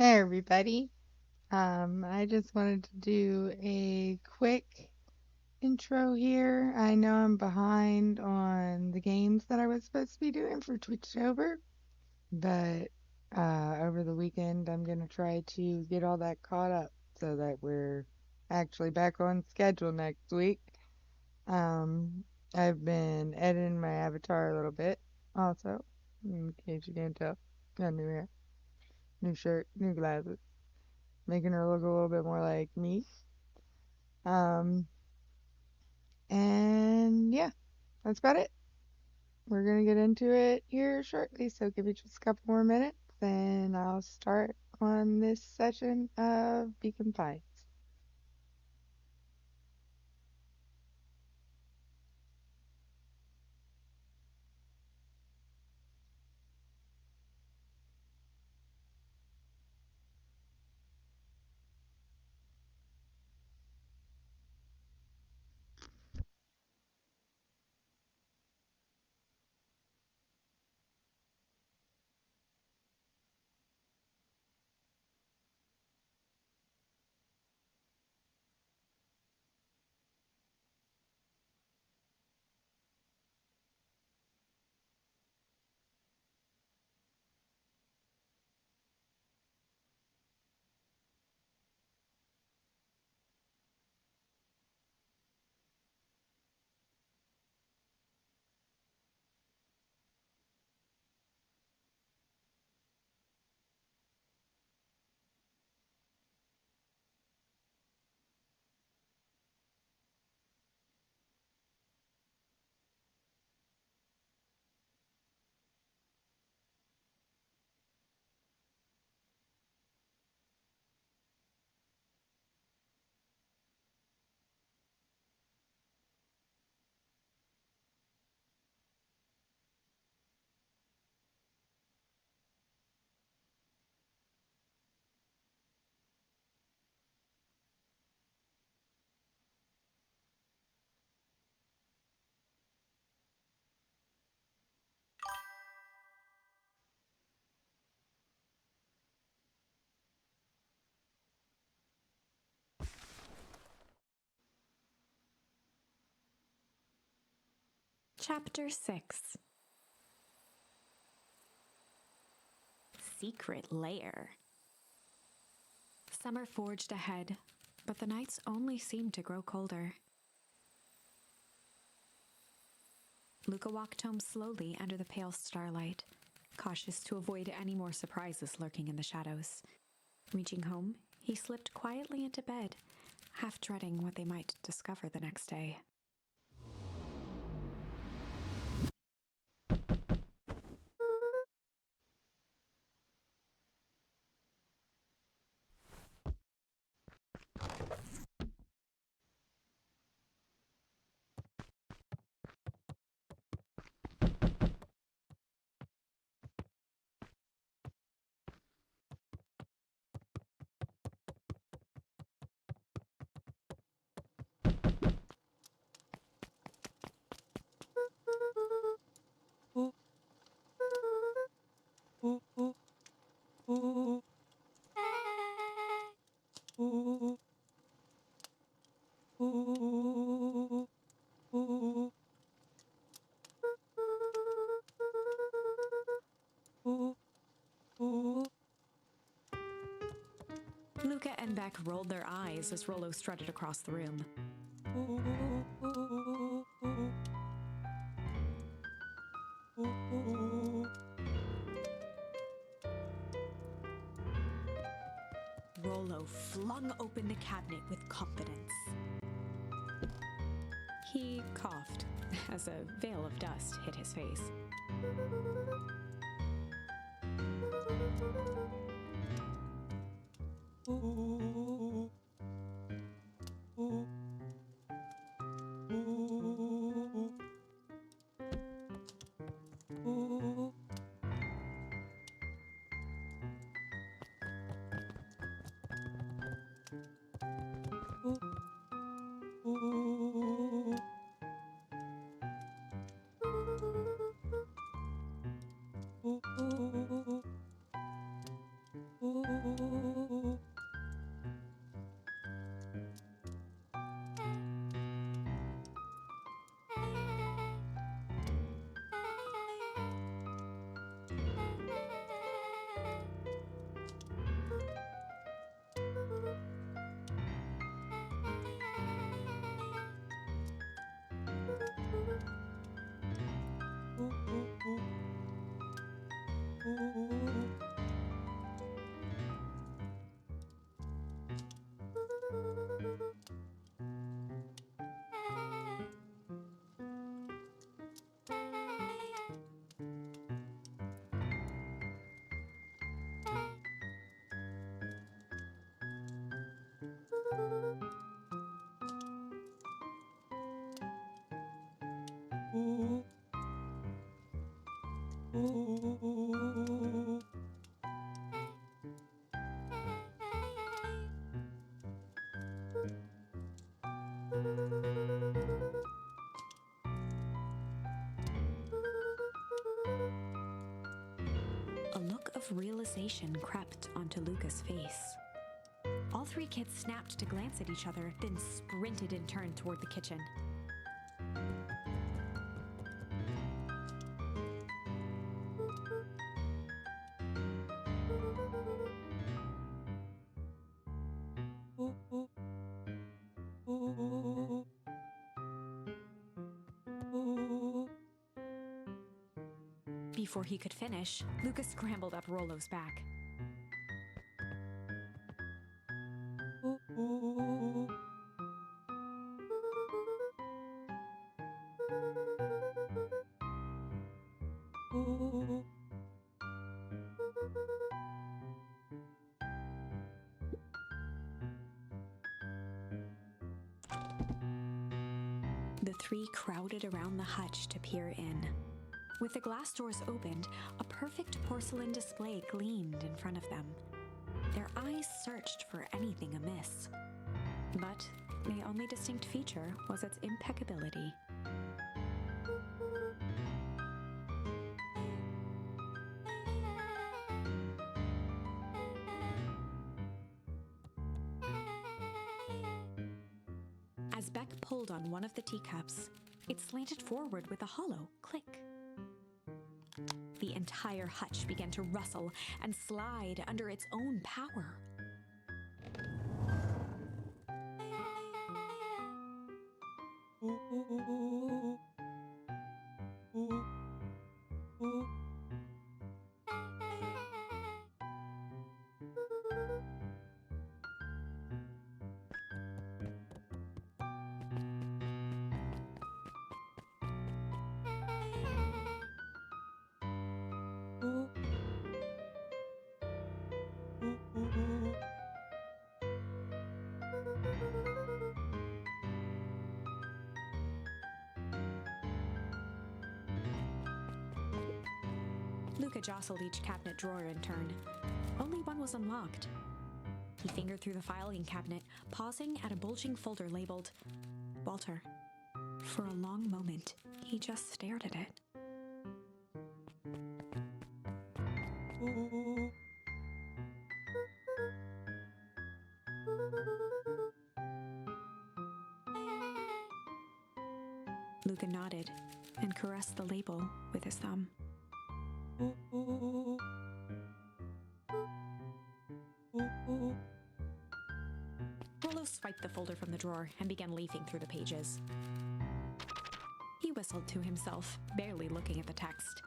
Hey everybody. I just wanted to do a quick intro here. I know I'm behind on the games that I was supposed to be doing for Twitchtober, but over the weekend I'm gonna try to get all that caught up so that we're actually back on schedule next week. Um, I've been editing my avatar a little bit also, in case you can't tell. Got new hair, new shirt, new glasses, making her look a little bit more like me. Um, and yeah, that's about it. We're gonna get into it here shortly, so give me just a couple more minutes and I'll start on this session of Beacon Pines. Chapter 6 Secret Lair. Summer forged ahead, but the nights only seemed to grow colder. Luca walked home slowly under the pale starlight, cautious to avoid any more surprises lurking in the shadows. Reaching home, he slipped quietly into bed, half dreading what they might discover the next day. Luca and Beck rolled their eyes as Rollo strutted across the room. Rollo flung open the cabinet with confidence. He coughed as a veil of dust hit his face. A look of realization crept onto Luca's face. All three kids snapped to glance at each other, then sprinted in turn toward the kitchen. Before he could finish, Luca scrambled up Rollo's back. The three crowded around the hutch to peer in. With the glass doors opened, a perfect porcelain display gleamed in front of them. Their eyes searched for anything amiss. But the only distinct feature was its impeccability. As Beck pulled on one of the teacups, it slanted forward with a hollow click. The entire hutch began to rustle and slide under its own power. Luca jostled each cabinet drawer in turn. Only one was unlocked. He fingered through the filing cabinet, pausing at a bulging folder labeled Walter. For a long moment, he just stared at it. Luca nodded and caressed the label with his thumb. Rollo swiped the folder from the drawer and began leafing through the pages. He whistled to himself, barely looking at the text.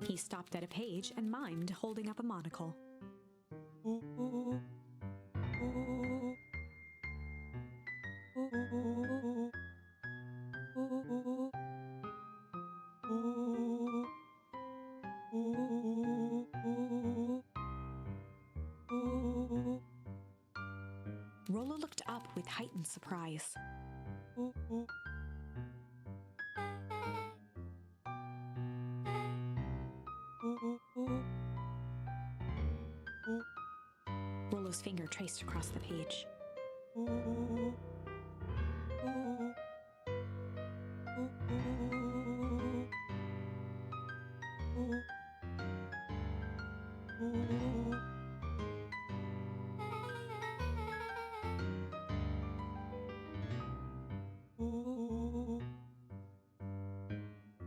He stopped at a page and mimed, holding up a monocle. Rollo looked up with heightened surprise. Rollo's finger traced across the page.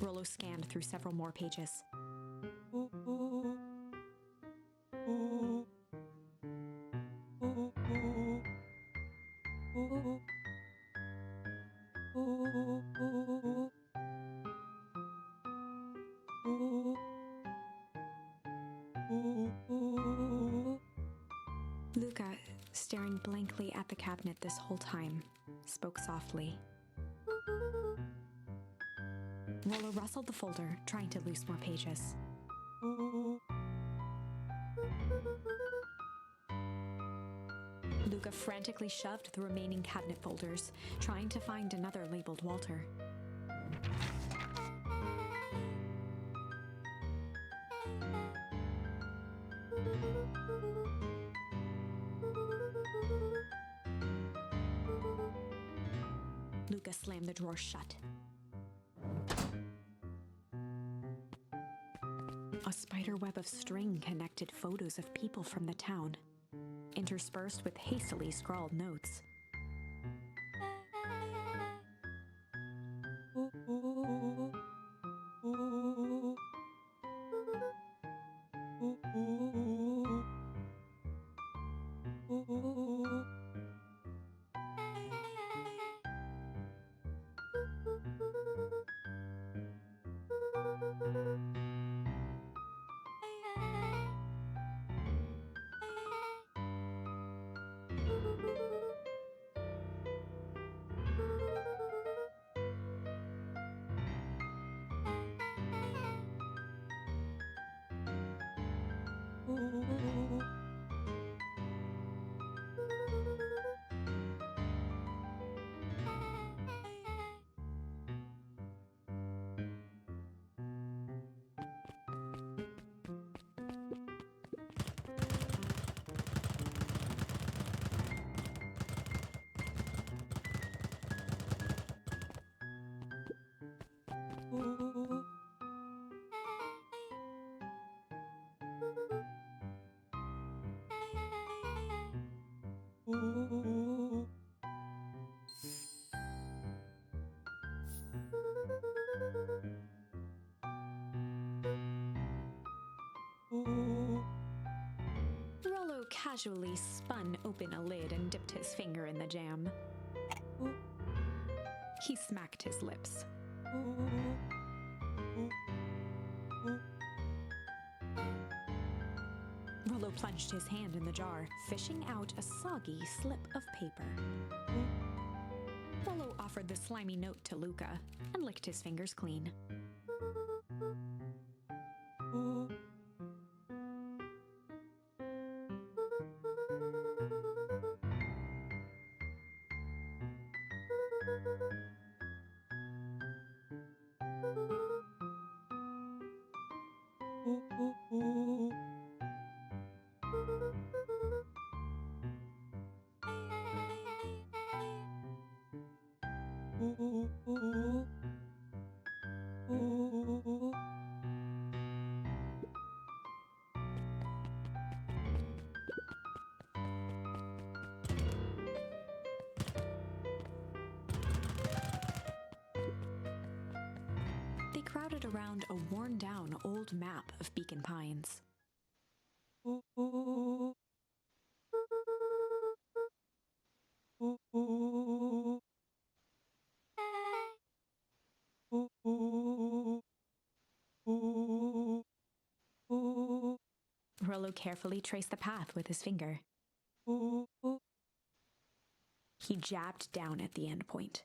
Rollo scanned through several more pages. Luca, staring blankly at the cabinet this whole time, spoke softly. Rollo rustled the folder, trying to loose more pages. Luca frantically shoved the remaining cabinet folders, trying to find another labeled Walter. Luca slammed the drawer shut. A spider web of string connected photos of people from the town, interspersed with hastily scrawled notes. Rollo casually spun open a lid and dipped his finger in the jam. He smacked his lips. Rollo plunged his hand in the jar, fishing out a soggy slip of paper. Rollo offered the slimy note to Luca and licked his fingers clean. They crowded around a worn-down old map of Beacon Pines. Rollo carefully traced the path with his finger. He jabbed down at the end point.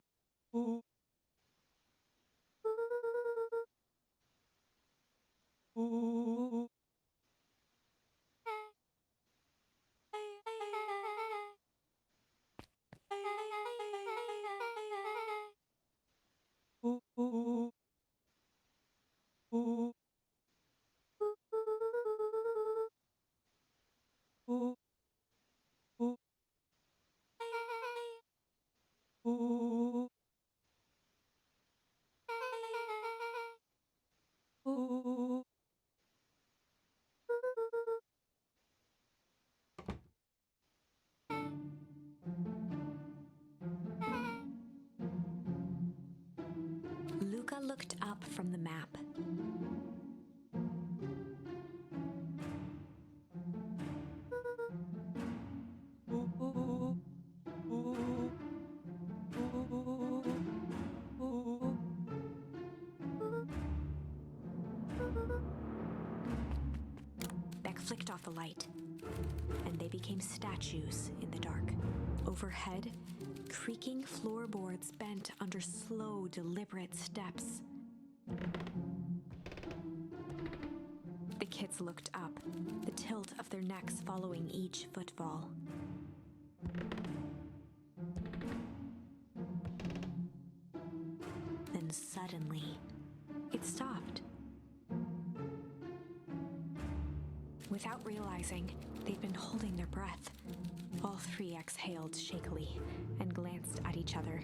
from the map. Beck flicked off the light, and they became statues in the dark. Overhead, creaking floorboards bent under slow, deliberate steps. The kids looked up, the tilt of their necks following each footfall. Then suddenly, it stopped. Without realizing, they'd been holding their breath. All three exhaled shakily and glanced at each other.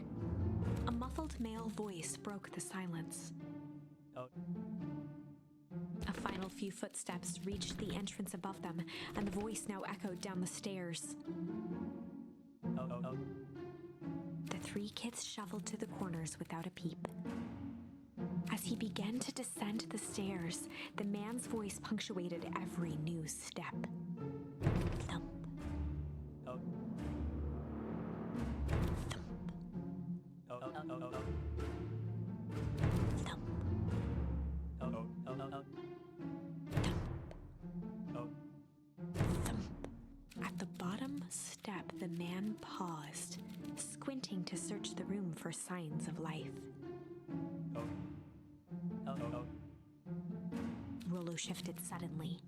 A muffled male voice broke the silence. A final few footsteps reached the entrance above them, and the voice now echoed down the stairs. The three kids shuffled to the corners without a peep. As he began to descend the stairs, the man's voice punctuated every new step. Thump. Thump. At the bottom step, the man paused, squinting to search the room for signs of life. Rollo shifted suddenly.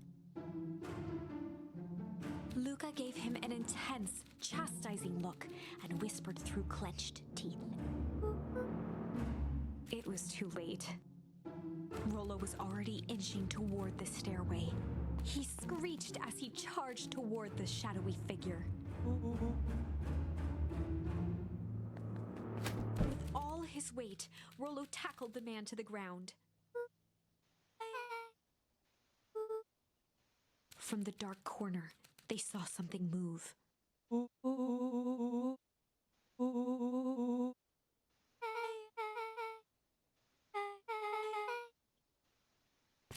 Luca gave him an intense, chastising look and whispered through clenched teeth. It was too late. Rollo was already inching toward the stairway. He screeched as he charged toward the shadowy figure. With all his weight, Rollo tackled the man to the ground. From the dark corner, they saw something move.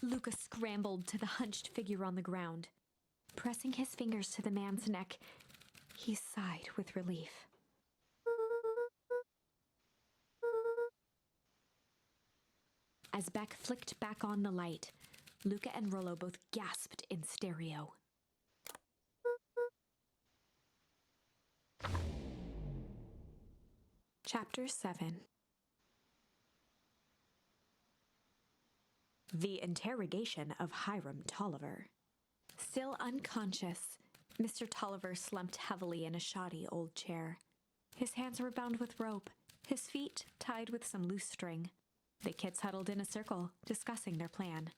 Luca scrambled to the hunched figure on the ground. Pressing his fingers to the man's neck, he sighed with relief. As Beck flicked back on the light, Luca and Rollo both gasped in stereo. Chapter 7. The Interrogation of Hiram Tolliver. Still unconscious, Mr. Tolliver slumped heavily in a shoddy old chair. His hands were bound with rope, his feet tied with some loose string. The kids huddled in a circle, discussing their plan.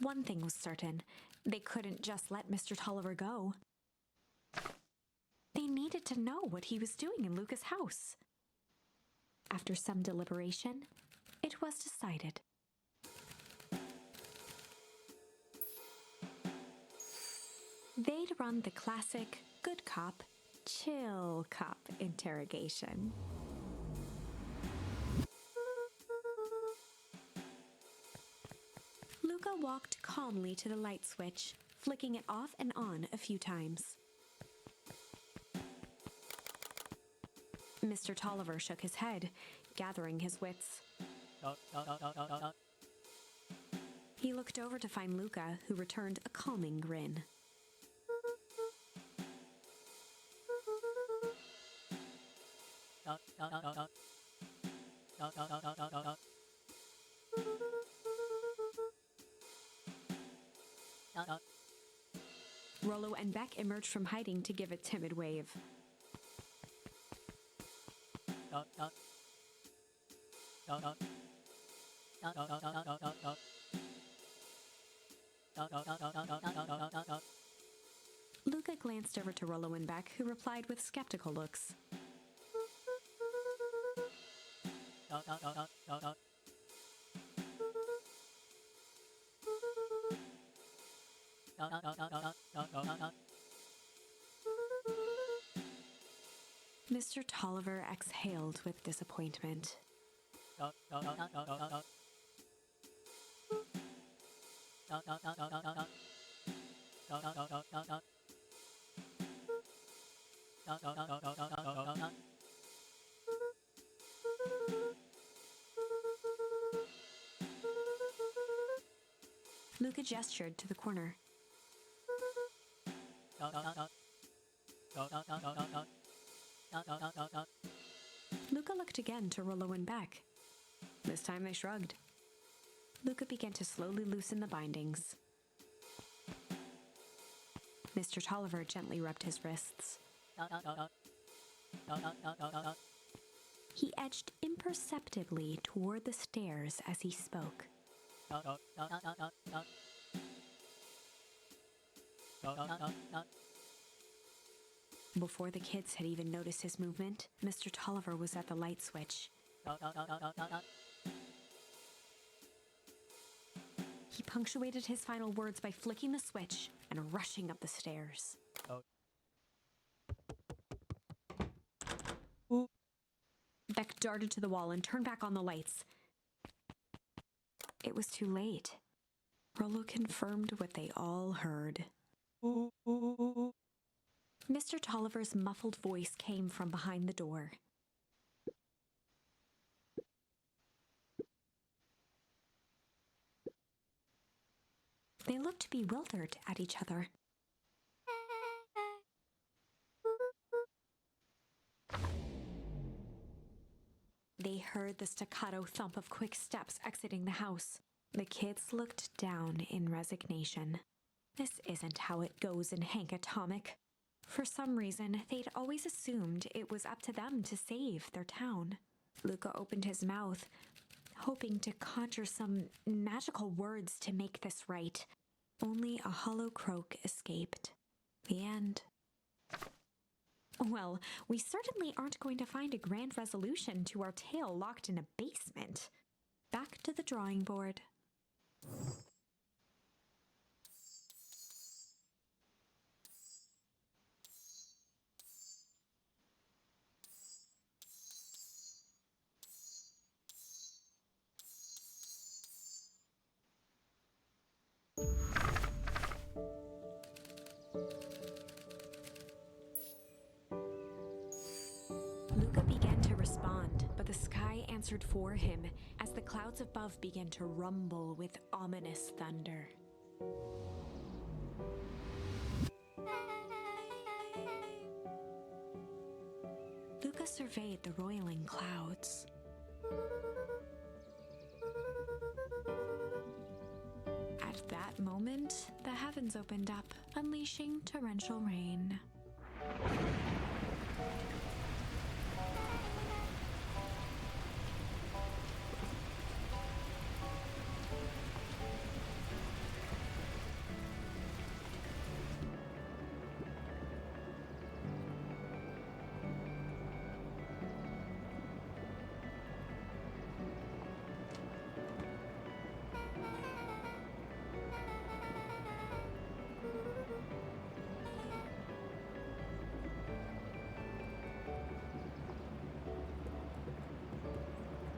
One thing was certain, they couldn't just let Mr. Tolliver go. They needed to know what he was doing in Luca's house. After some deliberation, it was decided. They'd run the classic good cop, chill cop interrogation. Luca walked calmly to the light switch, flicking it off and on a few times. Mr. Tolliver shook his head, gathering his wits. He looked over to find Luca, who returned a calming grin. Rollo and Beck emerged from hiding to give a timid wave. Luca glanced over to Rollo and Beck, who replied with skeptical looks. Mr. Tolliver exhaled with disappointment. Luca gestured to the corner. Luca looked again to Rollo and Beck. This time they shrugged. Luca began to slowly loosen the bindings. Mr. Tolliver gently rubbed his wrists. He edged imperceptibly toward the stairs as he spoke. Before the kids had even noticed his movement, Mr. Tolliver was at the light switch. He punctuated his final words by flicking the switch and rushing up the stairs. Beck darted to the wall and turned back on the lights. It was too late. Rollo confirmed what they all heard. Mr. Tolliver's muffled voice came from behind the door. They looked bewildered at each other. They heard the staccato thump of quick steps exiting the house. The kids looked down in resignation. This isn't how it goes in Hank Atomic. For some reason, they'd always assumed it was up to them to save their town. Luca opened his mouth, hoping to conjure some magical words to make this right. Only a hollow croak escaped. The end. Well, we certainly aren't going to find a grand resolution to our tale locked in a basement. Back to the drawing board. Luca began to respond, but the sky answered for him as the clouds above began to rumble with ominous thunder. Luca surveyed the roiling clouds. At that moment, the heavens opened up, unleashing torrential rain.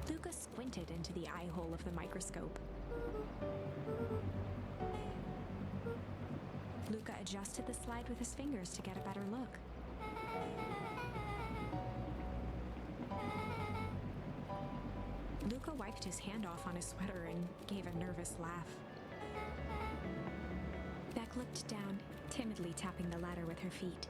Luca squinted into the eye hole of the microscope. Luca adjusted the slide with his fingers to get a better look. Luca wiped his hand off on his sweater and gave a nervous laugh. Beck looked down, timidly tapping the ladder with her feet.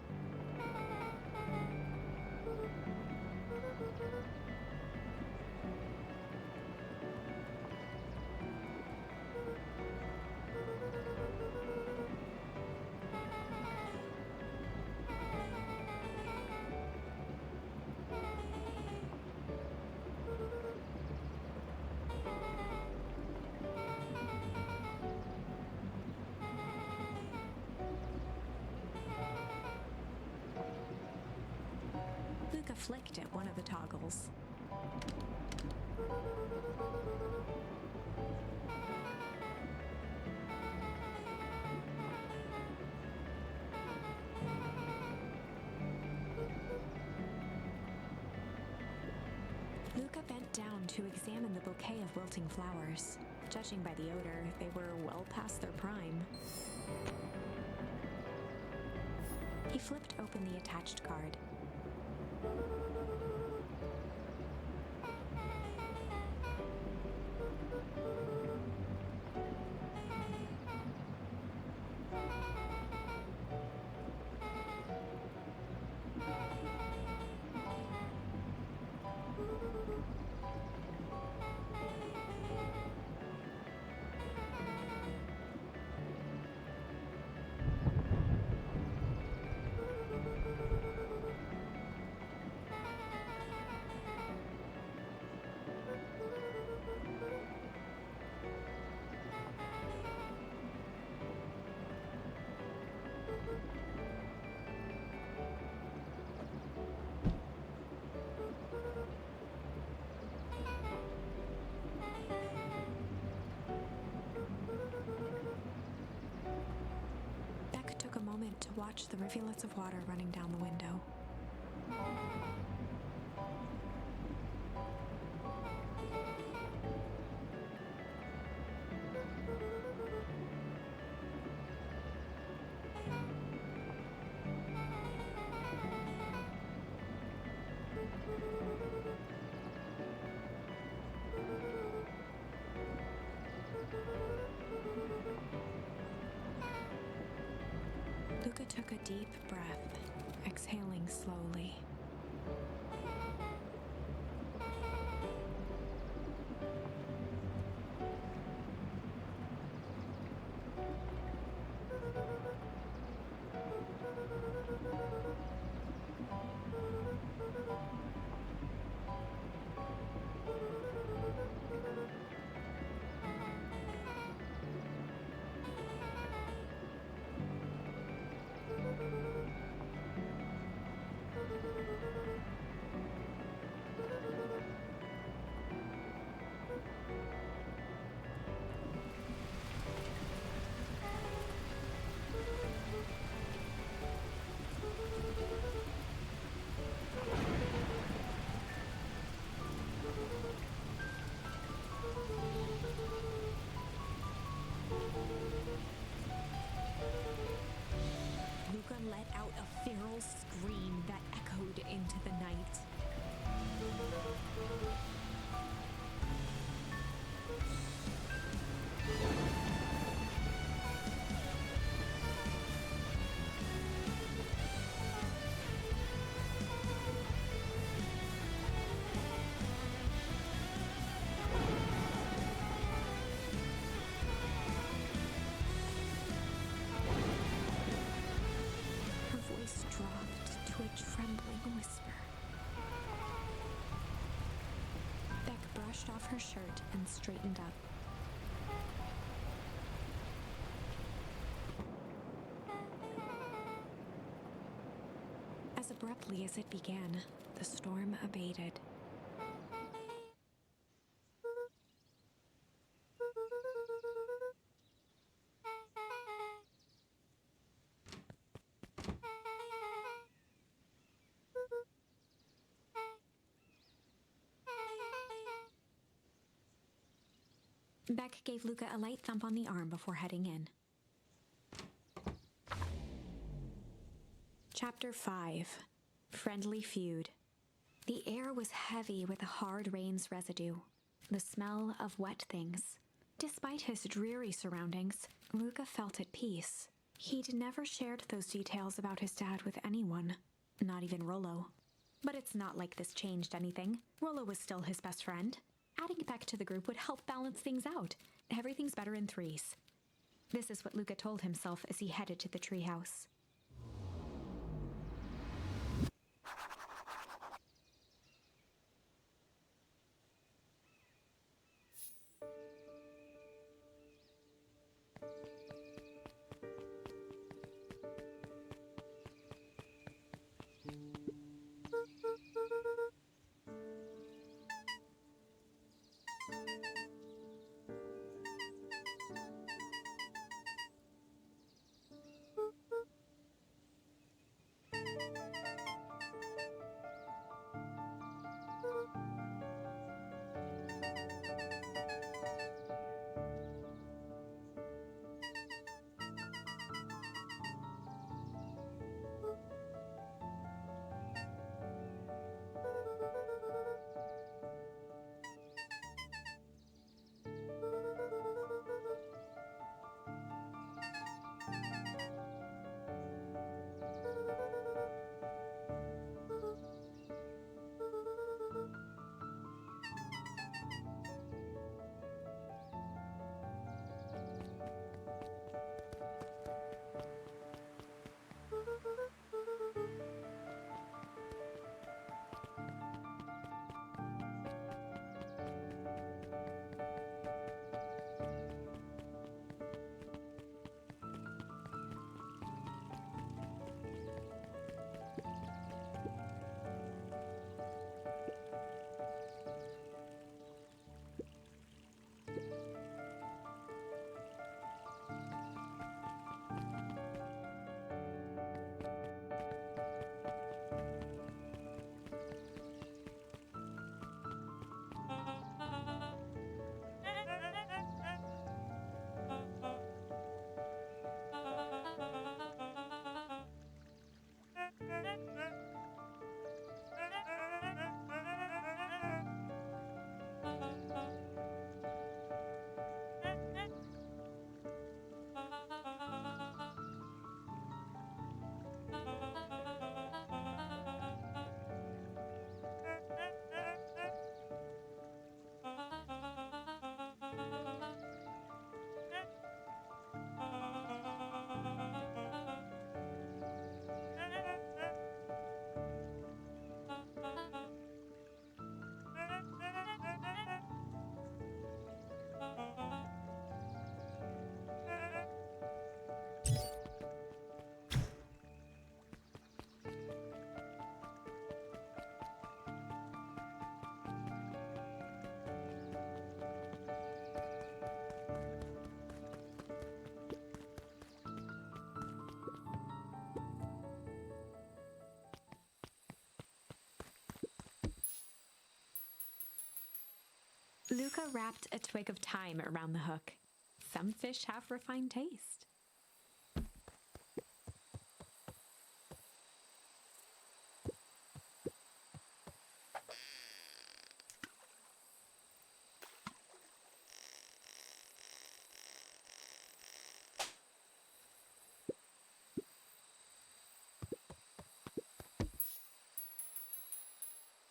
Luca flicked at one of the toggles. Luca bent down to examine the bouquet of wilting flowers. Judging by the odor, they were well past their prime. He flipped open the attached card. Beck took a moment to watch the rivulets of water running down the window. Luca took a deep breath, exhaling slowly. Luca let out a feral scream that echoed into the night. Her voice dropped to a trembling whisper. Beck brushed off her shirt and straightened up. As abruptly as it began, the storm abated. Beck gave Luca a light thump on the arm before heading in. Chapter 5. Friendly Feud. The air was heavy with the hard rain's residue, the smell of wet things. Despite his dreary surroundings, Luca felt at peace. He'd never shared those details about his dad with anyone, not even Rollo. But it's not like this changed anything. Rollo was still his best friend. Adding Beck to the group would help balance things out. Everything's better in threes. This is what Luca told himself as he headed to the treehouse. Luca wrapped a twig of thyme around the hook. Some fish have refined taste.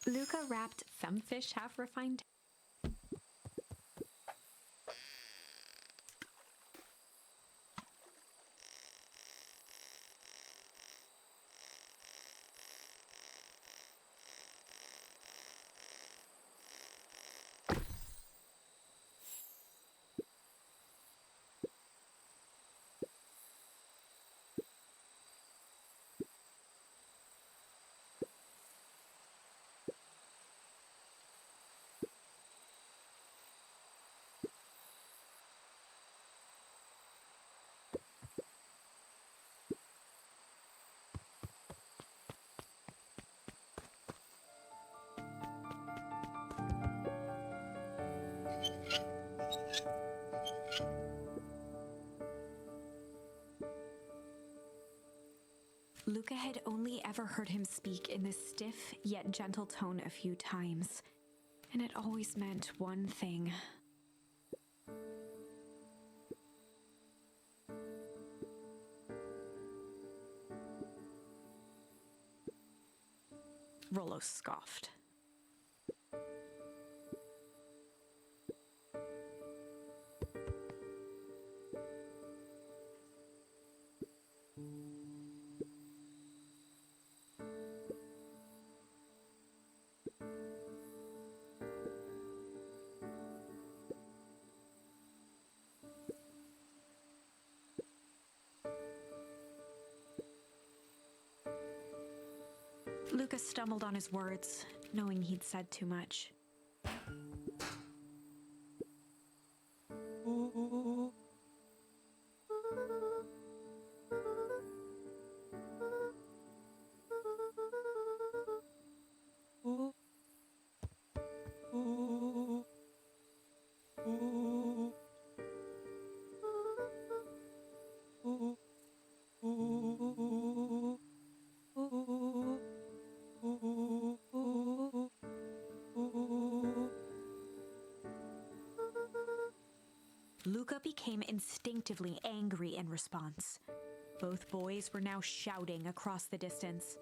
Luca wrapped some fish have refined. Luca had only ever heard him speak in this stiff yet gentle tone a few times, and it always meant one thing. Rollo scoffed. Luca stumbled on his words, knowing he'd said too much. Luca became instinctively angry in response. Both boys were now shouting across the distance.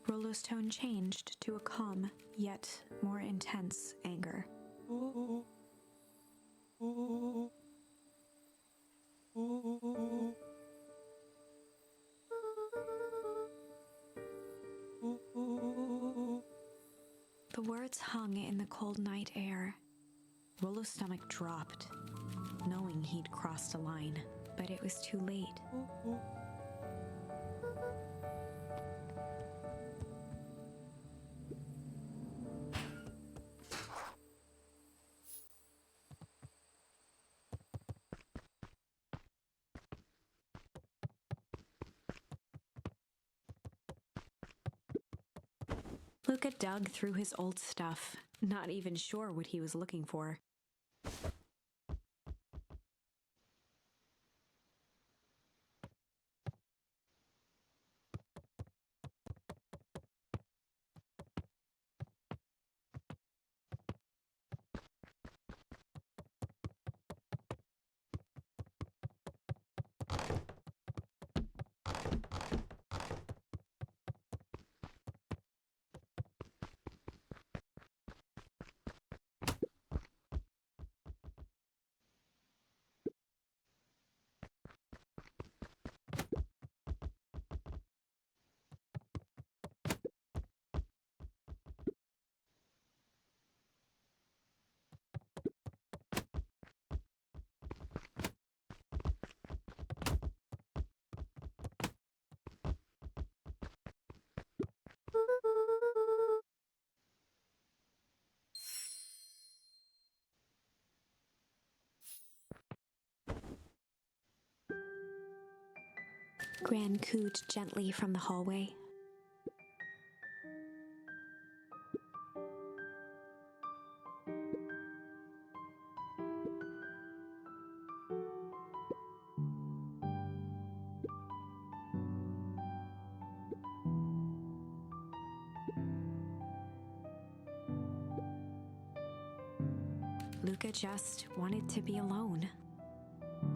Rollo's tone changed to a calm, yet more intense anger. The words hung in the cold night air. Rollo's stomach dropped, knowing he'd crossed a line, but it was too late. Luca dug through his old stuff, not even sure what he was looking for. Gran cooed gently from the hallway. Luca just wanted to be alone.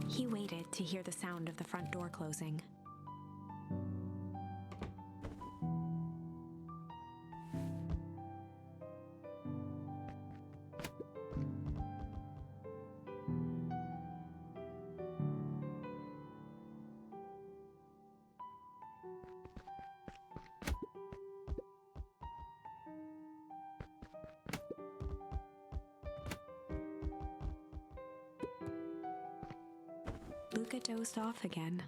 He waited to hear the sound of the front door closing. Luca dozed off again.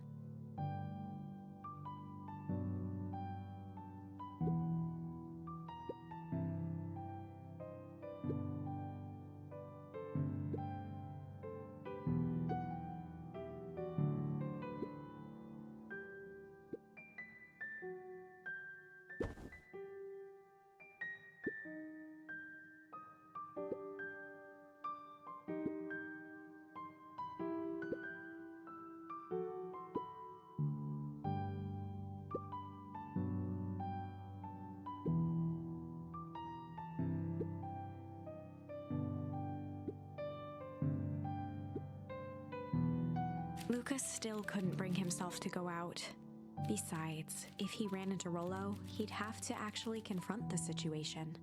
Luca still couldn't bring himself to go out. Besides, if he ran into Rollo, he'd have to actually confront the situation.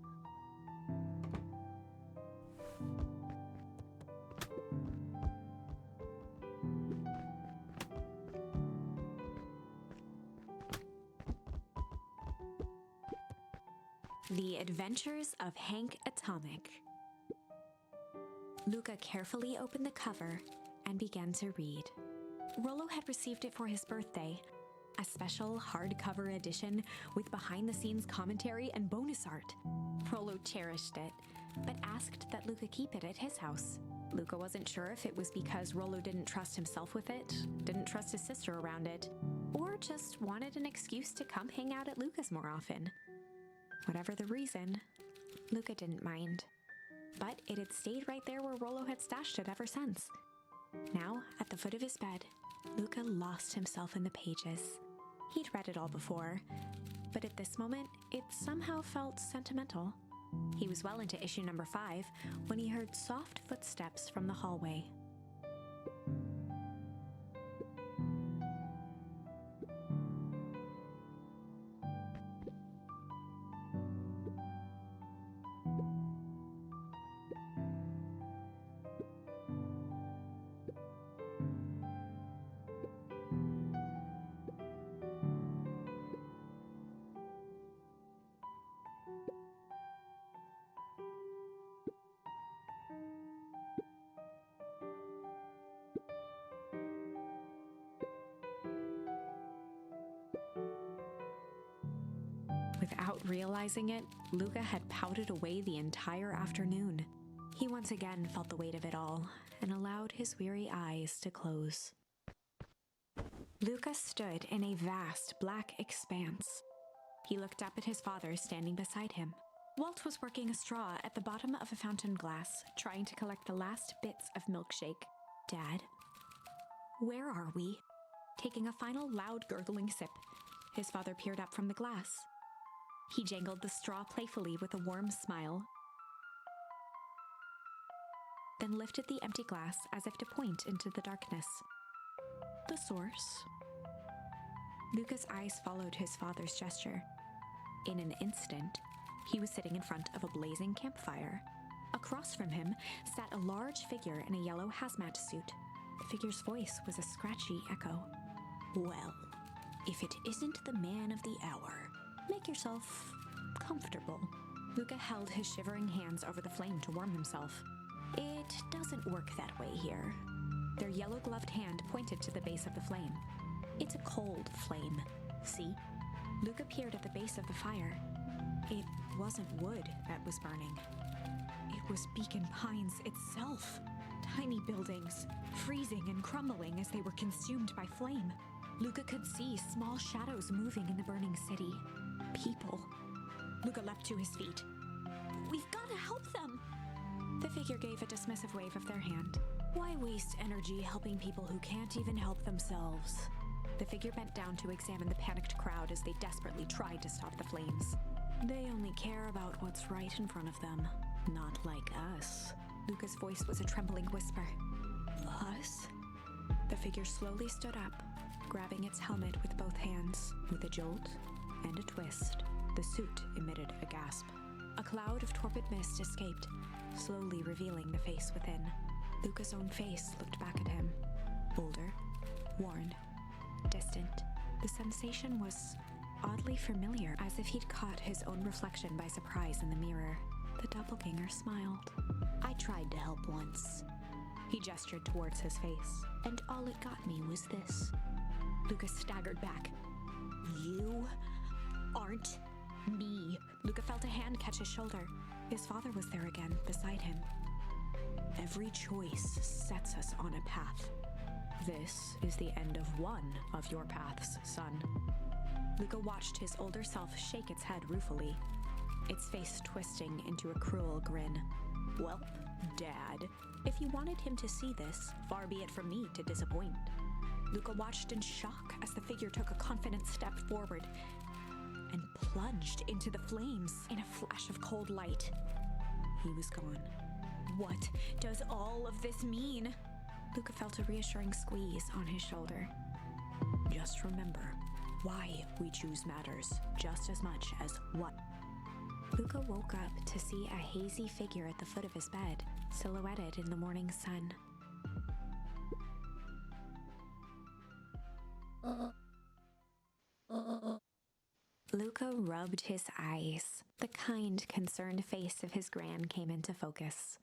The Adventures of Hank Atomic. Luca carefully opened the cover and began to read. Rollo had received it for his birthday, a special hardcover edition with behind-the-scenes commentary and bonus art. Rollo cherished it, but asked that Luca keep it at his house. Luca wasn't sure if it was because Rollo didn't trust himself with it, didn't trust his sister around it, or just wanted an excuse to come hang out at Luca's more often. Whatever the reason, Luca didn't mind. But it had stayed right there where Rollo had stashed it ever since. Now, at the foot of his bed, Luca lost himself in the pages. He'd read it all before, but at this moment, it somehow felt sentimental. He was well into issue number 5 when he heard soft footsteps from the hallway. Without realizing it, Luca had pouted away the entire afternoon. He once again felt the weight of it all and allowed his weary eyes to close. Luca stood in a vast black expanse. He looked up at his father standing beside him. Walt was working a straw at the bottom of a fountain glass, trying to collect the last bits of milkshake. Dad, where are we? Taking a final loud gurgling sip, his father peered up from the glass. He jangled the straw playfully with a warm smile, then lifted the empty glass as if to point into the darkness. The source. Luca's eyes followed his father's gesture. In an instant, he was sitting in front of a blazing campfire. Across from him sat a large figure in a yellow hazmat suit. The figure's voice was a scratchy echo. Well, if it isn't the man of the hour, make yourself comfortable. Luca held his shivering hands over the flame to warm himself. It doesn't work that way here. Their yellow-gloved hand pointed to the base of the flame. It's a cold flame, see? Luca peered at the base of the fire. It wasn't wood that was burning. It was Beacon Pines itself. Tiny buildings, freezing and crumbling as they were consumed by flame. Luca could see small shadows moving in the burning city. People. Luca leapt to his feet. We've got to help them! The figure gave a dismissive wave of their hand. Why waste energy helping people who can't even help themselves? The figure bent down to examine the panicked crowd as they desperately tried to stop the flames. They only care about what's right in front of them, not like us. Luca's voice was a trembling whisper. Us? The figure slowly stood up, grabbing its helmet with both hands. With a jolt and a twist, the suit emitted a gasp. A cloud of torpid mist escaped, slowly revealing the face within. Luca's own face looked back at him. Older, worn, distant. The sensation was oddly familiar, as if he'd caught his own reflection by surprise in the mirror. The doppelganger smiled. I tried to help once. He gestured towards his face, and all it got me was this. Luca staggered back. You aren't me. Luca felt a hand catch his shoulder. His father was there again, beside him. Every choice sets us on a path. This is the end of one of your paths, son. Luca watched his older self shake its head ruefully, its face twisting into a cruel grin. Well, Dad, if you wanted him to see this, far be it from me to disappoint. Luca watched in shock as the figure took a confident step forward and plunged into the flames in a flash of cold light. He was gone. What does all of this mean? Luca felt a reassuring squeeze on his shoulder. Just remember, why we choose matters just as much as what. Luca woke up to see a hazy figure at the foot of his bed, silhouetted in the morning sun. Luca rubbed his eyes. The kind, concerned face of his gran came into focus.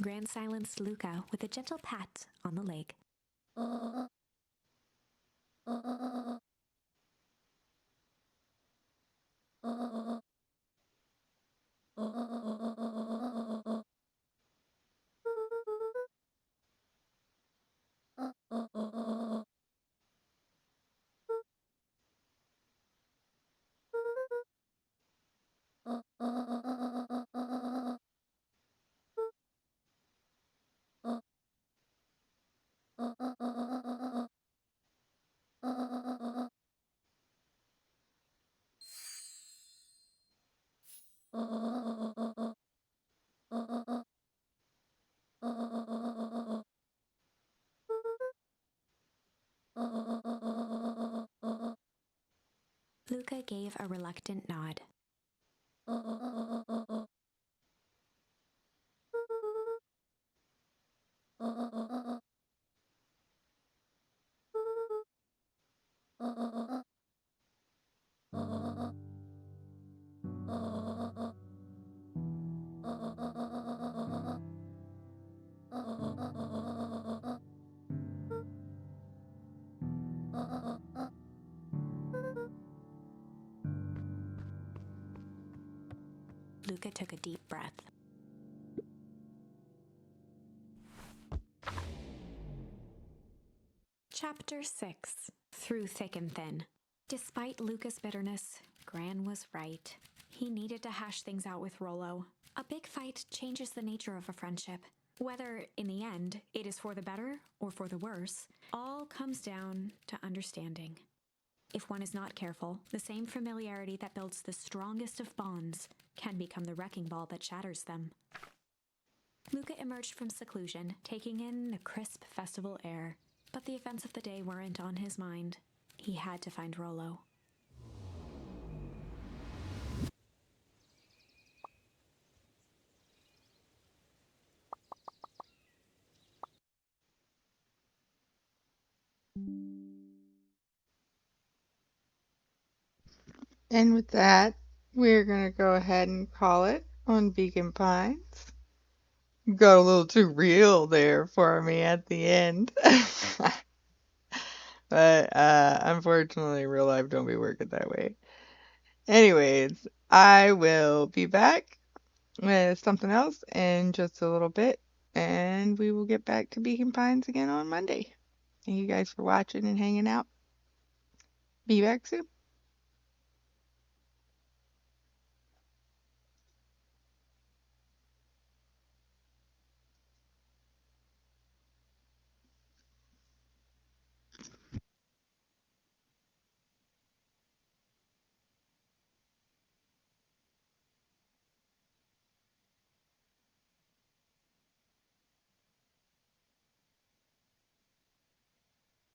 Gran silenced Luca with a gentle pat on the leg. Luca gave a reluctant nod. Luca took a deep breath. Chapter 6. Through Thick and Thin. Despite Luca's bitterness, Gran was right. He needed to hash things out with Rollo. A big fight changes the nature of a friendship. Whether, in the end, it is for the better or for the worse, all comes down to understanding. If one is not careful, the same familiarity that builds the strongest of bonds can become the wrecking ball that shatters them. Luca emerged from seclusion, taking in the crisp festival air. But the events of the day weren't on his mind. He had to find Rollo. And with that, we're going to go ahead and call it on Vegan Pines. Got a little too real there for me at the end. But unfortunately, real life don't be working that way. Anyways, I will be back with something else in just a little bit, and we will get back to Beacon Pines again on Monday. Thank you guys for watching and hanging out. Be back soon.